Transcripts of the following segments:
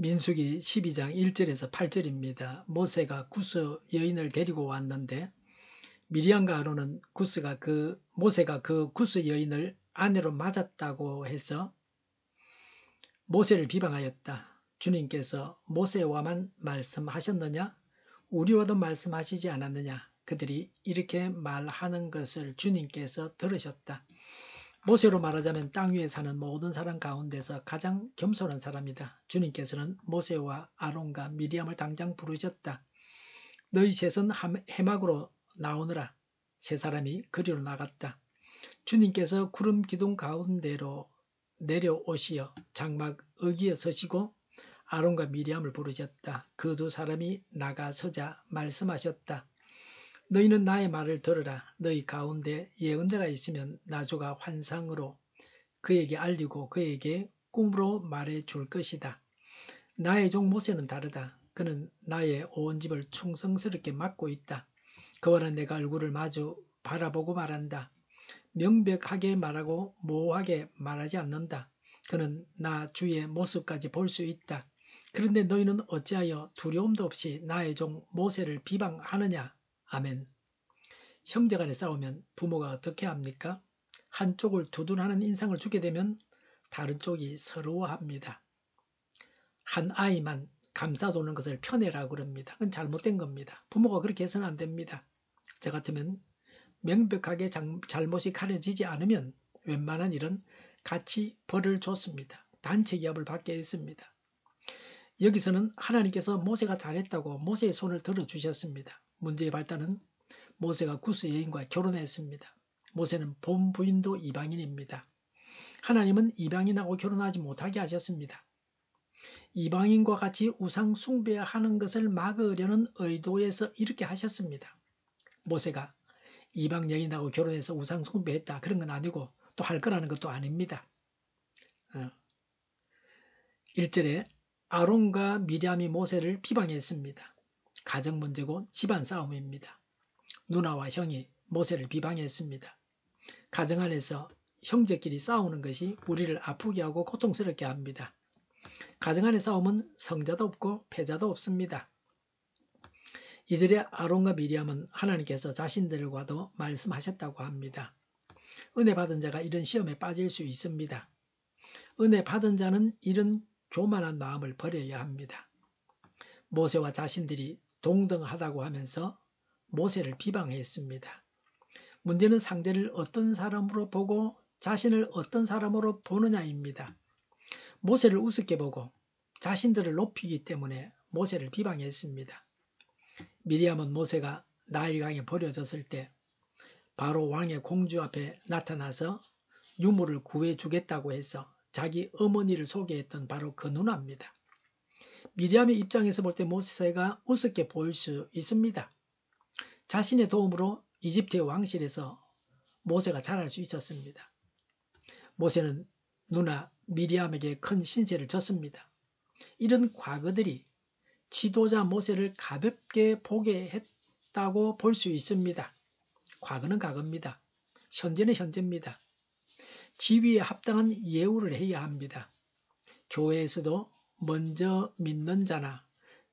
민수기 12장 1절에서 8절입니다. 모세가 구스 여인을 데리고 왔는데 미리암과 아론은 모세가 그 구스 여인을 아내로 맞았다고 해서 모세를 비방하였다. 주님께서 모세와만 말씀하셨느냐? 우리와도 말씀하시지 않았느냐? 그들이 이렇게 말하는 것을 주님께서 들으셨다. 모세로 말하자면 땅 위에 사는 모든 사람 가운데서 가장 겸손한 사람이다. 주님께서는 모세와 아론과 미리암을 당장 부르셨다. 너희 셋은 해막으로 나오느라. 세 사람이 그리로 나갔다. 주님께서 구름 기둥 가운데로 내려오시어 장막 어기에 서시고 아론과 미리암을 부르셨다. 그 두 사람이 나가서자 말씀하셨다. 너희는 나의 말을 들으라. 너희 가운데 예언자가 있으면 나주가 환상으로 그에게 알리고 그에게 꿈으로 말해 줄 것이다. 나의 종 모세는 다르다. 그는 나의 온 집을 충성스럽게 맡고 있다. 그와는 내가 얼굴을 마주 바라보고 말한다. 명백하게 말하고 모호하게 말하지 않는다. 그는 나 주의 모습까지 볼 수 있다. 그런데 너희는 어찌하여 두려움도 없이 나의 종 모세를 비방하느냐? 아멘. 형제간에 싸우면 부모가 어떻게 합니까? 한쪽을 두둔하는 인상을 주게 되면 다른 쪽이 서러워합니다. 한 아이만 감싸도는 것을 편애라고 그럽니다. 그건 잘못된 겁니다. 부모가 그렇게 해서는 안 됩니다. 저 같으면 명백하게 잘못이 가려지지 않으면 웬만한 일은 같이 벌을 줬습니다. 단체 기합을 받게 했습니다. 여기서는 하나님께서 모세가 잘했다고 모세의 손을 들어주셨습니다. 문제의 발단은 모세가 구스 여인과 결혼했습니다. 모세는 본 부인도 이방인입니다. 하나님은 이방인하고 결혼하지 못하게 하셨습니다. 이방인과 같이 우상 숭배하는 것을 막으려는 의도에서 이렇게 하셨습니다. 모세가 이방 여인하고 결혼해서 우상 숭배했다 그런 건 아니고 또 할 거라는 것도 아닙니다. 1절에 아론과 미리암이 모세를 비방했습니다. 가정 문제고 집안 싸움입니다. 누나와 형이 모세를 비방했습니다. 가정 안에서 형제끼리 싸우는 것이 우리를 아프게 하고 고통스럽게 합니다. 가정 안의 싸움은 성자도 없고 패자도 없습니다. 2절에 아론과 미리암은 하나님께서 자신들과도 말씀하셨다고 합니다. 은혜 받은 자가 이런 시험에 빠질 수 있습니다. 은혜 받은 자는 이런 교만한 마음을 버려야 합니다. 모세와 자신들이 동등하다고 하면서 모세를 비방했습니다. 문제는 상대를 어떤 사람으로 보고 자신을 어떤 사람으로 보느냐입니다. 모세를 우습게 보고 자신들을 높이기 때문에 모세를 비방했습니다. 미리암은 모세가 나일강에 버려졌을 때 바로 왕의 공주 앞에 나타나서 유물을 구해주겠다고 해서 자기 어머니를 소개했던 바로 그 누나입니다. 미리암의 입장에서 볼 때 모세가 우습게 보일 수 있습니다. 자신의 도움으로 이집트의 왕실에서 모세가 자랄 수 있었습니다. 모세는 누나 미리암에게 큰 신세를 졌습니다. 이런 과거들이 지도자 모세를 가볍게 보게 했다고 볼 수 있습니다. 과거는 과거입니다. 현재는 현재입니다. 지위에 합당한 예우를 해야 합니다. 교회에서도 먼저 믿는 자나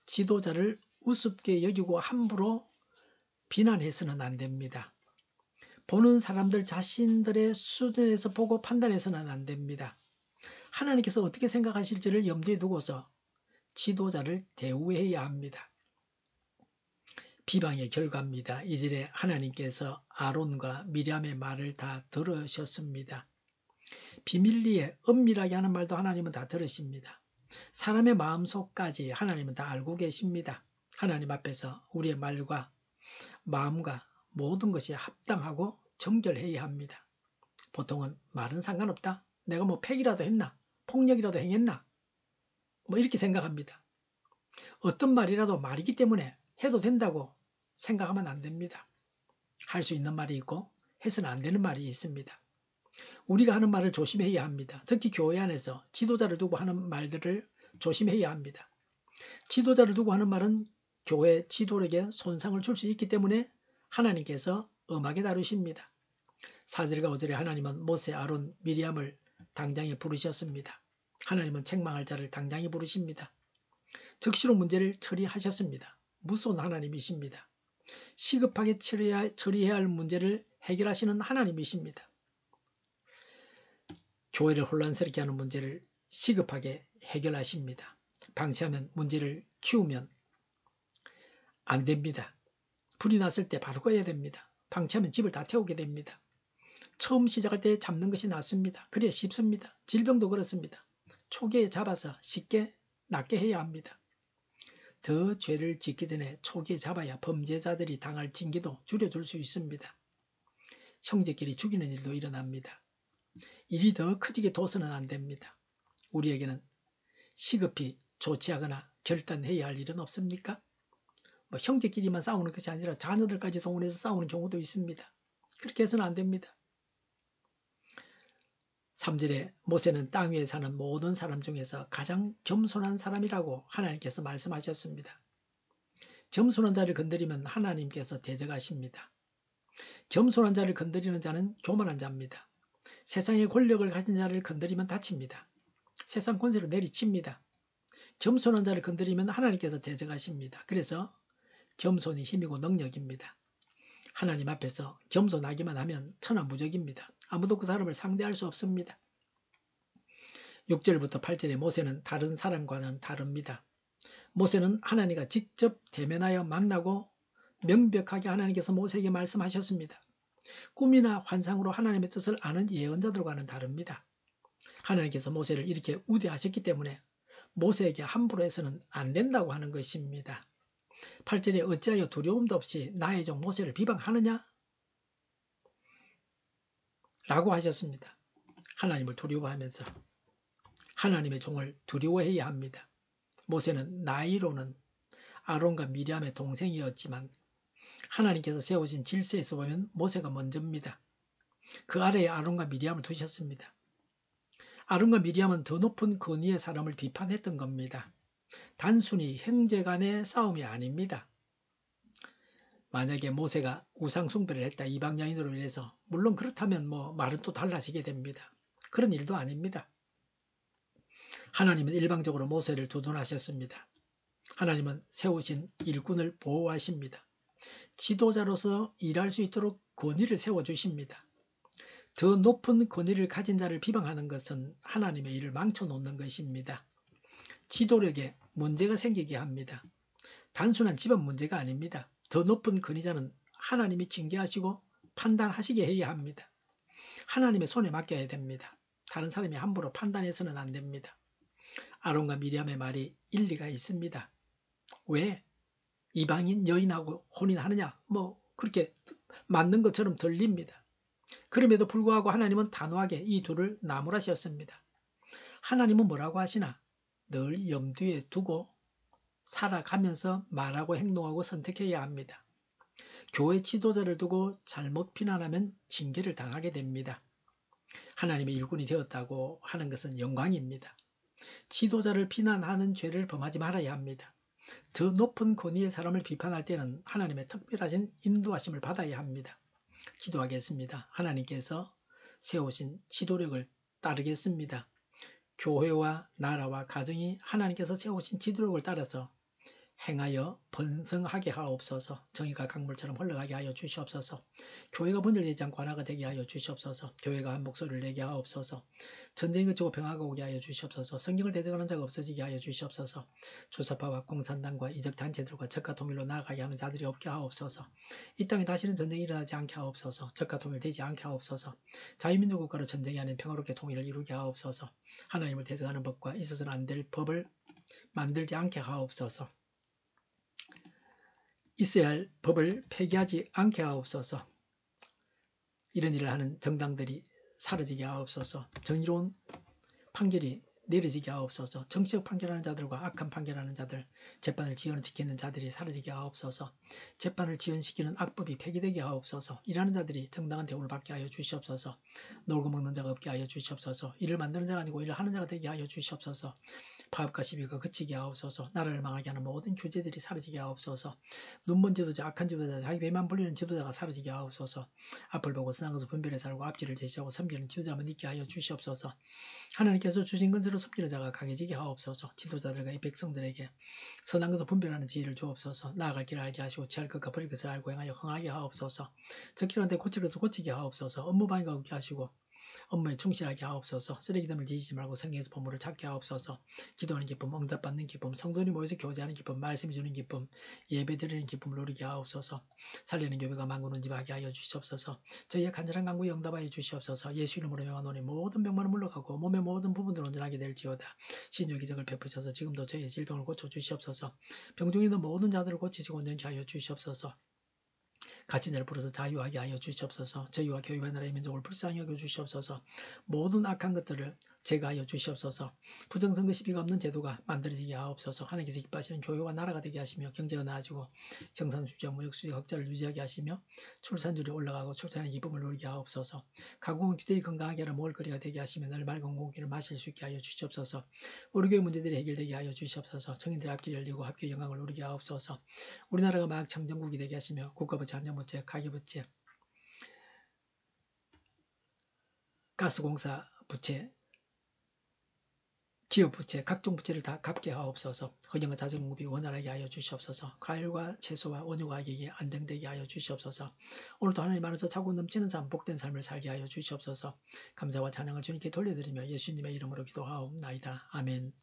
지도자를 우습게 여기고 함부로 비난해서는 안 됩니다. 보는 사람들 자신들의 수준에서 보고 판단해서는 안 됩니다. 하나님께서 어떻게 생각하실지를 염두에 두고서 지도자를 대우해야 합니다. 비방의 결과입니다. 이절에 하나님께서 아론과 미리암의 말을 다 들으셨습니다. 비밀리에 은밀하게 하는 말도 하나님은 다 들으십니다. 사람의 마음속까지 하나님은 다 알고 계십니다. 하나님 앞에서 우리의 말과 마음과 모든 것이 합당하고 정결해야 합니다. 보통은 말은 상관없다. 내가 뭐 팩이라도 했나? 폭력이라도 행했나? 뭐 이렇게 생각합니다. 어떤 말이라도 말이기 때문에 해도 된다고 생각하면 안 됩니다. 할 수 있는 말이 있고 해서는 안 되는 말이 있습니다. 우리가 하는 말을 조심해야 합니다. 특히 교회 안에서 지도자를 두고 하는 말들을 조심해야 합니다. 지도자를 두고 하는 말은 교회 지도력에 손상을 줄 수 있기 때문에 하나님께서 엄하게 다루십니다. 4절과 5절에 하나님은 모세, 아론, 미리암을 당장에 부르셨습니다. 하나님은 책망할 자를 당장에 부르십니다. 즉시로 문제를 처리하셨습니다. 무서운 하나님이십니다. 시급하게 처리해야 할 문제를 해결하시는 하나님이십니다. 교회를 혼란스럽게 하는 문제를 시급하게 해결하십니다. 방치하면 문제를 키우면 안 됩니다. 불이 났을 때 바로 꺼야 됩니다. 방치하면 집을 다 태우게 됩니다. 처음 시작할 때 잡는 것이 낫습니다. 그래야 쉽습니다. 질병도 그렇습니다. 초기에 잡아서 쉽게 낫게 해야 합니다. 더 죄를 짓기 전에 초기에 잡아야 범죄자들이 당할 징계도 줄여줄 수 있습니다. 형제끼리 죽이는 일도 일어납니다. 일이 더 커지게 둬서는 안 됩니다. 우리에게는 시급히 조치하거나 결단해야 할 일은 없습니까? 형제끼리만 싸우는 것이 아니라 자녀들까지 동원해서 싸우는 경우도 있습니다. 그렇게 해서는 안 됩니다. 3절에 모세는 땅 위에 사는 모든 사람 중에서 가장 겸손한 사람이라고 하나님께서 말씀하셨습니다. 겸손한 자를 건드리면 하나님께서 대적하십니다. 겸손한 자를 건드리는 자는 교만한 자입니다. 세상의 권력을 가진 자를 건드리면 다칩니다. 세상 권세로 내리칩니다. 겸손한 자를 건드리면 하나님께서 대적하십니다. 그래서 겸손이 힘이고 능력입니다. 하나님 앞에서 겸손하기만 하면 천하무적입니다. 아무도 그 사람을 상대할 수 없습니다. 6절부터 8절에 모세는 다른 사람과는 다릅니다. 모세는 하나님과 직접 대면하여 만나고 명백하게 하나님께서 모세에게 말씀하셨습니다. 꿈이나 환상으로 하나님의 뜻을 아는 예언자들과는 다릅니다. 하나님께서 모세를 이렇게 우대하셨기 때문에 모세에게 함부로 해서는 안 된다고 하는 것입니다. 8절에 어찌하여 두려움도 없이 나의 종 모세를 비방하느냐? 라고 하셨습니다. 하나님을 두려워하면서 하나님의 종을 두려워해야 합니다. 모세는 나이로는 아론과 미리암의 동생이었지만 하나님께서 세우신 질서에서 보면 모세가 먼저입니다. 그 아래에 아론과 미리암을 두셨습니다. 아론과 미리암은 더 높은 권위의 사람을 비판했던 겁니다. 단순히 형제 간의 싸움이 아닙니다. 만약에 모세가 우상 숭배를 했다, 이방 여인으로 인해서, 물론 그렇다면 말은 또 달라지게 됩니다. 그런 일도 아닙니다. 하나님은 일방적으로 모세를 두둔하셨습니다. 하나님은 세우신 일꾼을 보호하십니다. 지도자로서 일할 수 있도록 권위를 세워주십니다. 더 높은 권위를 가진 자를 비방하는 것은 하나님의 일을 망쳐놓는 것입니다. 지도력에 문제가 생기게 합니다. 단순한 집안 문제가 아닙니다. 더 높은 권위자는 하나님이 징계하시고 판단하시게 해야 합니다. 하나님의 손에 맡겨야 됩니다. 다른 사람이 함부로 판단해서는 안 됩니다. 아론과 미리암의 말이 일리가 있습니다. 왜? 이방인 여인하고 혼인하느냐? 그렇게 맞는 것처럼 들립니다. 그럼에도 불구하고 하나님은 단호하게 이 둘을 나무라셨습니다. 하나님은 뭐라고 하시나? 늘 염두에 두고 살아가면서 말하고 행동하고 선택해야 합니다. 교회 지도자를 두고 잘못 비난하면 징계를 당하게 됩니다. 하나님의 일꾼이 되었다고 하는 것은 영광입니다. 지도자를 비난하는 죄를 범하지 말아야 합니다. 더 높은 권위의 사람을 비판할 때는 하나님의 특별하신 인도하심을 받아야 합니다. 기도하겠습니다. 하나님께서 세우신 지도력을 따르겠습니다. 교회와 나라와 가정이 하나님께서 세우신 지도력을 따라서 행하여 번성하게 하옵소서. 정의가 강물처럼 흘러가게 하여 주시옵소서. 교회가 분열되지 않고 하나가 되게 하여 주시옵소서. 교회가 한 목소리를 내게 하옵소서. 전쟁이 그치고 평화가 오게 하여 주시옵소서. 성경을 대적하는 자가 없어지게 하여 주시옵소서. 주사파와 공산당과 이적 단체들과 적과 통일로 나아가게 하는 자들이 없게 하옵소서. 이 땅에 다시는 전쟁이 일어나지 않게 하옵소서. 적과 통일되지 않게 하옵소서. 자유민주 국가로 전쟁이 아닌 평화롭게 통일을 이루게 하옵소서. 하나님을 대적하는 법과 있어서는 안 될 법을 만들지 않게 하옵소서. 있어야 할 법을 폐기하지 않게 하옵소서. 이런 일을 하는 정당들이 사라지게 하옵소서. 정의로운 판결이 내려지게 하옵소서. 정치적 판결하는 자들과 악한 판결하는 자들, 재판을 지연시키는 자들이 사라지게 하옵소서. 재판을 지연시키는 악법이 폐기되게 하옵소서. 일하는 자들이 정당한 대우를 받게 하여 주시옵소서. 놀고 먹는 자가 없게 하여 주시옵소서. 일을 만드는 자가 아니고 일을 하는 자가 되게 하여 주시옵소서. 파업과 시비가 그치게 하옵소서. 나라를 망하게 하는 모든 규제들이 사라지게 하옵소서. 눈먼 지도자, 악한 지도자, 자기 배만 불리는 지도자가 사라지게 하옵소서. 앞을 보고 선한 것을 분별해 살고 앞길을 제시하고 섬기는 지도자만 있게 하여 주시옵소서. 하나님께서 주신 것을 진리로 섬기는 자가 강해지게 하옵소서. 지도자들과 이 백성들에게 선한 것을 분별하는 지혜를 주옵소서. 나아갈 길을 알게 하시고 취할 것과 버릴 것을 알고 행하여 흥하게 하옵소서. 적절한데 고칠 것을 고치게 하옵소서. 업무 방해가 없게 하시고 업무에 충실하게 하옵소서. 쓰레기됨을 뒤지지 말고 성경에서 보물을 찾게 하옵소서. 기도하는 기쁨, 응답받는 기쁨, 성도들이 모여서 교제하는 기쁨, 말씀이 주는 기쁨, 예배드리는 기쁨을 누리게 하옵소서. 살리는 교회가 만군을 집하게 하여 주시옵소서. 저희의 간절한 간구에 응답하여 주시옵소서. 예수 이름으로 명하노니 모든 병만은 물러가고 몸의 모든 부분들은 온전하게 될지어다. 신유의 기적을 베푸셔서 지금도 저희의 질병을 고쳐 주시옵소서. 병중에 있는 모든 자들을 고치시고 온전케 하여 주시옵소서. 갇힌 자를 풀어서 자유하게 하여 주시옵소서. 저희와 교회와 나라의 민족을 불쌍히 여겨 주시옵소서. 모든 악한 것들을 제거하여 주시옵소서. 부정선거 시비가 없는 제도가 만들어지게 하옵소서. 하나님께서 기뻐하시는 교회와 나라가 되게 하시며 경제가 나아지고 정상수지와 무역수지 흑자를 유지하게 하시며 출산율이 올라가고 출산의 기쁨을 누리게 하옵소서. 가공은 기들이 건강하게 하라 먹을거리가 되게 하시며 늘 맑은 공기를 마실 수 있게 하여 주시옵소서. 우리 교회 문제들이 해결되게 하여 주시옵소서. 청인들의 앞길이 열리고 합교의 영광을 누리게 하옵소서. 우리나라가 마약 청정국이 되게 하시며 국가부채, 안전부채, 가계부채, 가스공사 부채, 기업부채, 각종 부채를 다 갚게 하옵소서. 헌금과 자정공급이 원활하게 하여 주시옵소서. 과일과 채소와 원유 가격이 안정되게 하여 주시옵소서. 오늘도 하나님 안에서 차고 넘치는 삶, 복된 삶을 살게 하여 주시옵소서. 감사와 찬양을 주님께 돌려드리며 예수님의 이름으로 기도하옵나이다. 아멘.